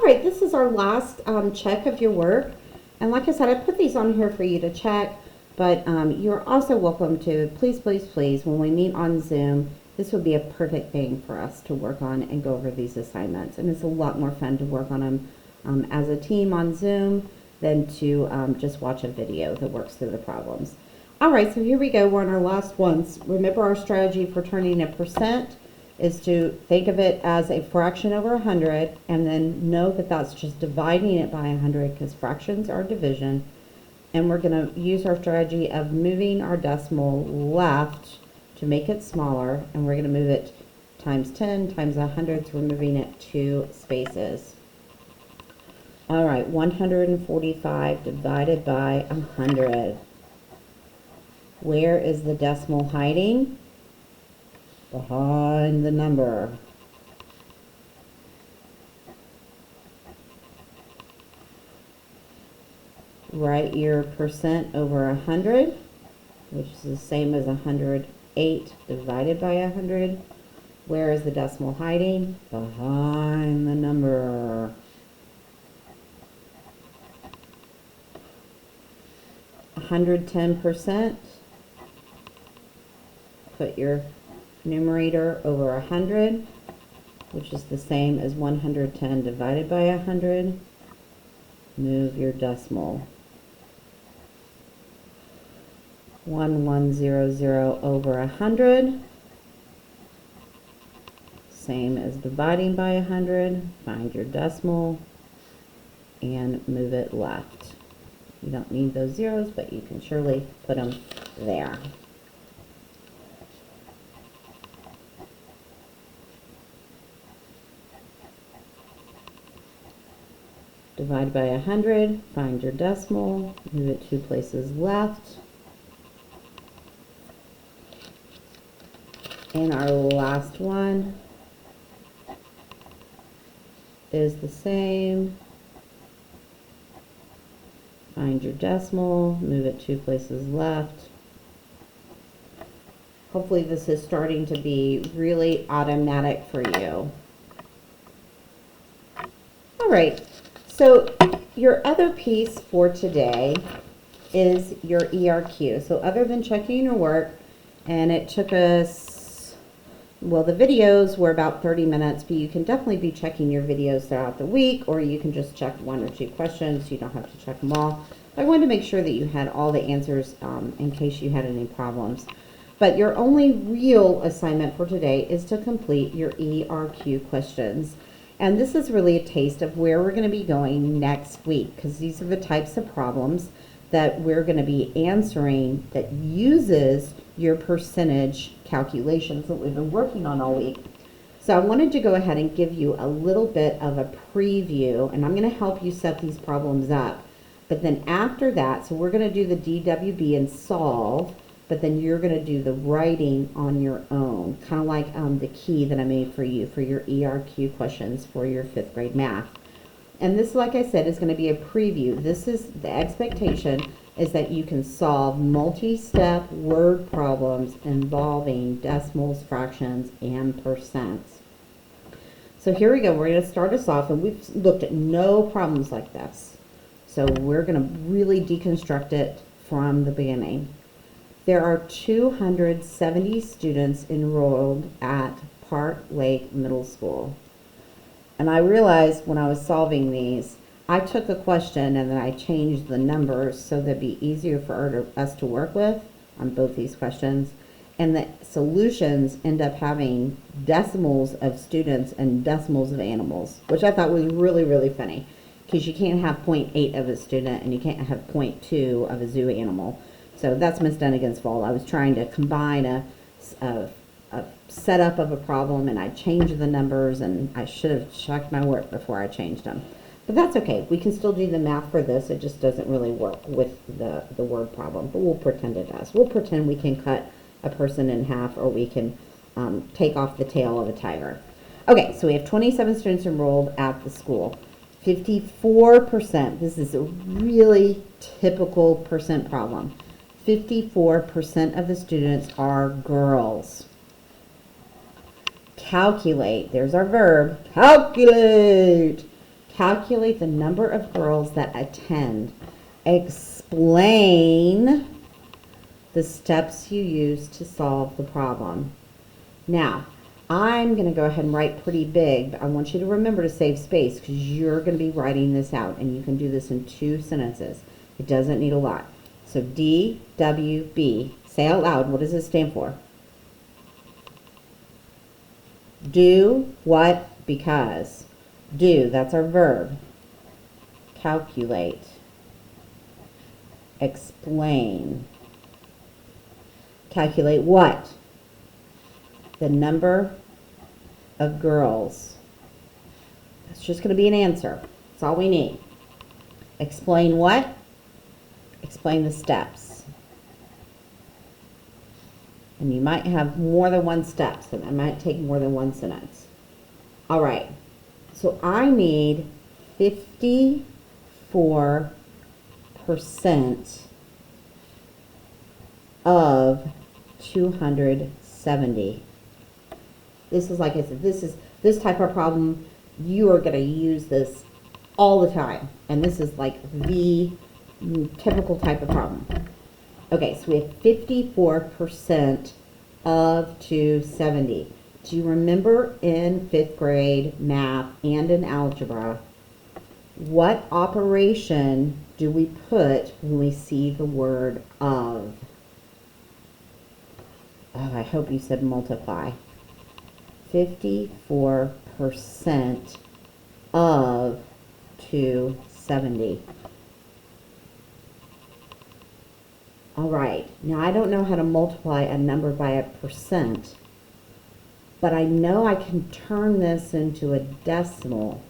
right, this is our last check of your work. And like I said, I put these on here for you to check, but you're also welcome to, please, please, please, when we meet on Zoom, this would be a perfect thing for us to work on and go over these assignments. And it's a lot more fun to work on them as a team on Zoom than to just watch a video that works through the problems. All right, so here we go. We're on our last ones. Remember, our strategy for turning a percent is to think of it as a fraction over 100, and then know that that's just dividing it by 100, because fractions are division. And we're going to use our strategy of moving our decimal left to make it smaller, and we're going to move it times 10 times 100, so we're moving it 2 spaces. All right, 145 divided by 100. Where is the decimal hiding? Behind the number. Write your percent over 100, which is the same as 108 divided by 100. Where is the decimal hiding? Behind the number. %. Put your numerator over 100, which is the same as 110 divided by 100. Move your decimal. 1100 over 100, same as dividing by 100. Find your decimal and move it left. You don't need those zeros, but you can surely put them there. Divide by 100, find your decimal, move it 2 places left. And our last one is the same. Find your decimal, move it 2 places left. Hopefully this is starting to be really automatic for you. All right, so your other piece for today is your ERQ. So other than checking your work, and it took us, well, the videos were about 30 minutes, but you can definitely be checking your videos throughout the week, or you can just check 1 or 2 questions. You don't have to check them all. I wanted to make sure that you had all the answers in case you had any problems. But your only real assignment for today is to complete your ERQ questions. And this is really a taste of where we're going to be going next week, because these are the types of problems that we're going to be answering that uses your percentage calculations that we've been working on all week. So I wanted to go ahead and give you a little bit of a preview, and I'm going to help you set these problems up. But then after that, so we're going to do the DWB and solve, but then you're going to do the writing on your own, kind of like the key that I made for you for your ERQ questions for your 5th grade math. And this, like I said, is going to be a preview. This is the expectation, is that you can solve multi-step word problems involving decimals, fractions, and percents. So here we go. We're going to start us off, and we've looked at no problems like this. So we're going to really deconstruct it from the beginning. There are 270 students enrolled at Park Lake Middle School. And I realized when I was solving these, I took a question and then I changed the numbers so that'd be easier for us to work with on both these questions. And the solutions end up having decimals of students and decimals of animals, which I thought was really, really funny, because you can't have 0.8 of a student and you can't have 0.2 of a zoo animal. So that's Miss Dunnigan's fault. I was trying to combine a setup of a problem, and I changed the numbers, and I should have checked my work before I changed them. But that's okay. We can still do the math for this. It just doesn't really work with the word problem, but we'll pretend it does. We'll pretend we can cut a person in half, or we can take off the tail of a tiger. Okay, so we have 27 students enrolled at the school. 54%, this is a really typical percent problem. 54% of the students are girls. Calculate, there's our verb, calculate. Calculate the number of girls that attend. Explain the steps you use to solve the problem. Now, I'm going to go ahead and write pretty big, but I want you to remember to save space because you're going to be writing this out, and you can do this in 2 sentences. It doesn't need a lot. So DWB. Say out loud, what does this stand for? Do what? Because. Do, that's our verb. Calculate. Explain. Calculate what? The number of girls. It's just going to be an answer. That's all we need. Explain what? Explain the steps. And you might have more than one step, so that might take more than one sentence. All right. So I need 54% of 270. This is, like I said, this type of problem, you are going to use this all the time. And this is like the typical type of problem. Okay, so we have 54% of 270. Do you remember in 5th grade math and in algebra, what operation do we put when we see the word of? Oh, I hope you said multiply. 54% of 270. All right, now I don't know how to multiply a number by a percent, but I know I can turn this into a decimal.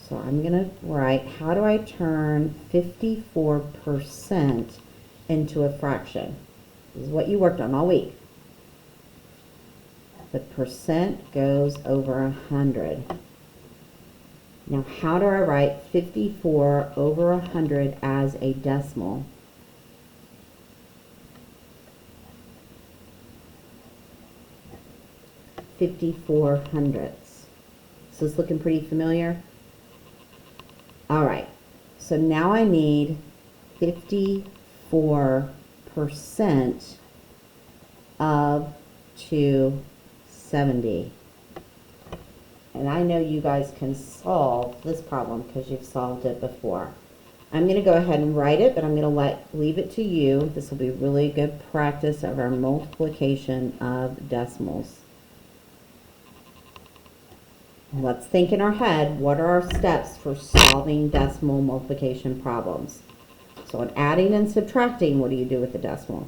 So I'm going to write, how do I turn 54% into a fraction? This is what you worked on all week. The percent goes over 100. Now, how do I write 54 over 100 as a decimal? $54 So it's looking pretty familiar. All right. So now I need 54% of 270. And I know you guys can solve this problem because you've solved it before. I'm going to go ahead and write it, but I'm going to leave it to you. This will be really good practice of our multiplication of decimals. Let's think in our head, what are our steps for solving decimal multiplication problems? So in adding and subtracting, what do you do with the decimal?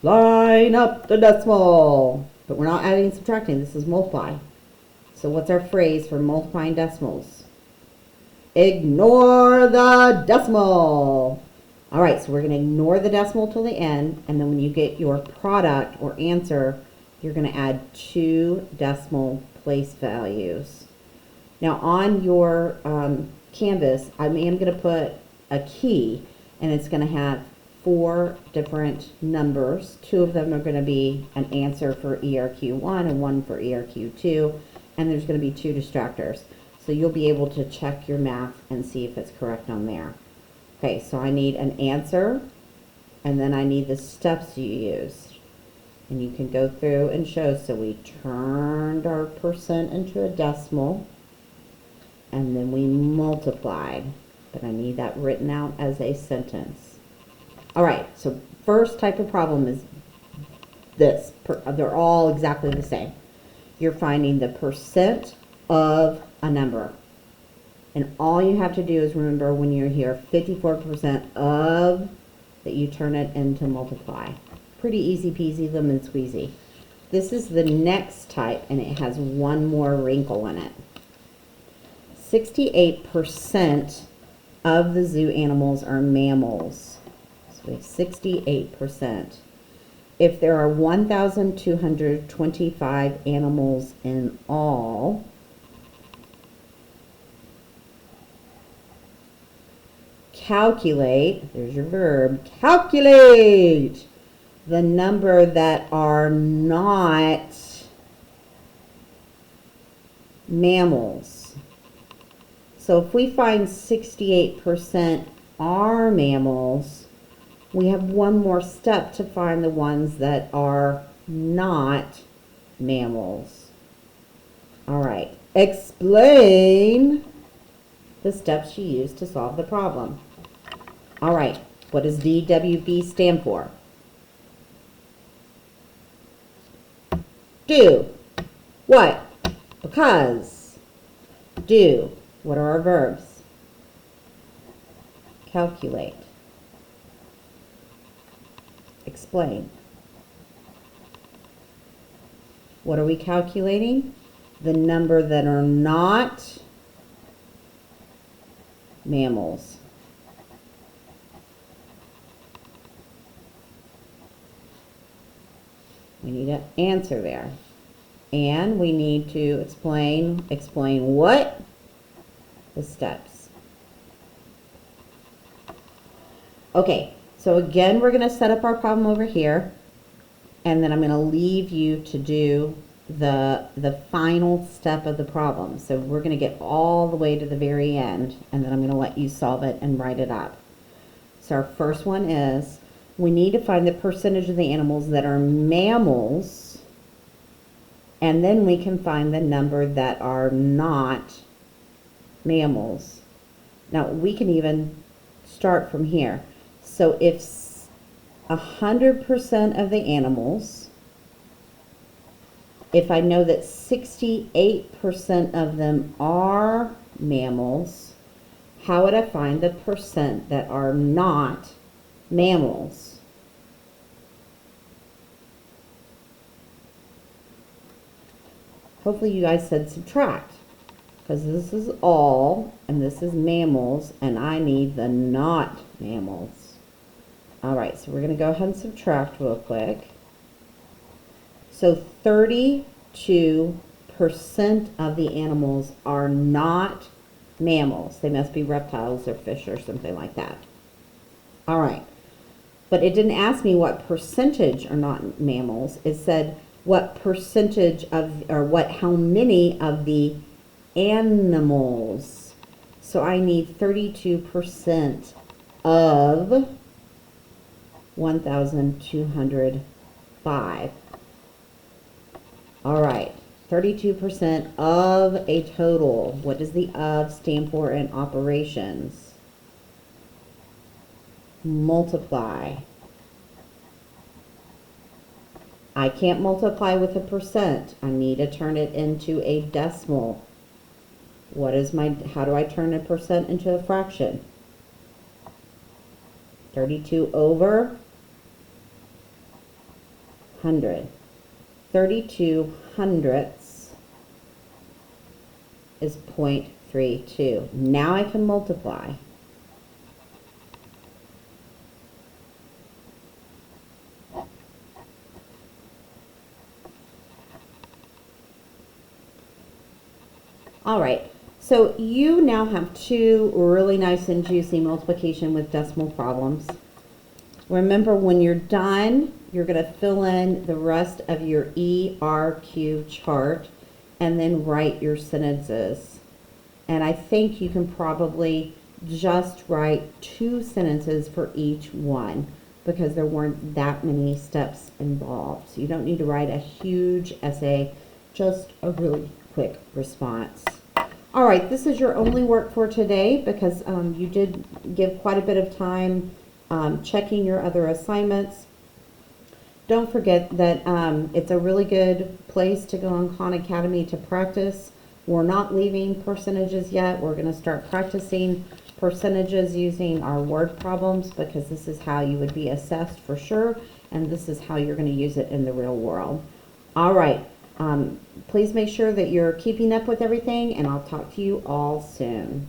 Line up the decimal. But we're not adding and subtracting, this is multiply. So what's our phrase for multiplying decimals? Ignore the decimal. All right, so we're going to ignore the decimal till the end, and then when you get your product or answer, you're going to add 2 decimal place values. Now on your canvas, I am going to put a key, and it's going to have 4 different numbers. 2 of them are going to be an answer for ERQ1 and 1 for ERQ2, and there's going to be 2 distractors. So you'll be able to check your math and see if it's correct on there. Okay, so I need an answer, and then I need the steps you used. And you can go through and show, so we turned our percent into a decimal, and then we multiplied. But I need that written out as a sentence. All right, so first type of problem is this. They're all exactly the same. You're finding the percent of a number. And all you have to do is remember when you're here, 54% of, that you turn it into multiply. Pretty easy peasy lemon squeezy. This is the next type, and it has one more wrinkle in it. 68% of the zoo animals are mammals. So we have 68%. If there are 1,225 animals in all, calculate, there's your verb, calculate the number that are not mammals. So if we find 68% are mammals, we have one more step to find the ones that are not mammals. All right, explain the steps you used to solve the problem. All right, what does DWB stand for? Do. What? Because. Do. What are our verbs? Calculate. Explain. What are we calculating? The number that are not mammals. We need an answer there. And we need to explain what? The steps. Okay, so again, we're going to set up our problem over here. And then I'm going to leave you to do the final step of the problem. So we're going to get all the way to the very end. And then I'm going to let you solve it and write it up. So our first one is, we need to find the percentage of the animals that are mammals. And then we can find the number that are not mammals. Now we can even start from here. So if 100% of the animals, if I know that 68% of them are mammals, how would I find the percent that are not mammals? Hopefully you guys said subtract, because this is all and this is mammals, and I need the not mammals. All right, so we're going to go ahead and subtract real quick. So 32% of the animals are not mammals. They must be reptiles or fish or something like that. All right, but it didn't ask me what percentage are not mammals. It said what percentage of, or how many of the animals. So I need 32% of 1,205. All right, 32% of a total. What does the of stand for in operations? Multiply. I can't multiply with a percent. I need to turn it into a decimal. How do I turn a percent into a fraction? 32 over 100. 32 hundredths is 0.32. Now I can multiply. All right, so you now have two really nice and juicy multiplication with decimal problems. Remember, when you're done, you're going to fill in the rest of your ERQ chart and then write your sentences. And I think you can probably just write 2 sentences for each one, because there weren't that many steps involved. So you don't need to write a huge essay, just a really quick response. All right, this is your only work for today, because you did give quite a bit of time checking your other assignments. Don't forget that it's a really good place to go on Khan Academy to practice. We're not leaving percentages yet. We're going to start practicing percentages using our word problems, because this is how you would be assessed for sure, and this is how you're going to use it in the real world. All right. Please make sure that you're keeping up with everything, and I'll talk to you all soon.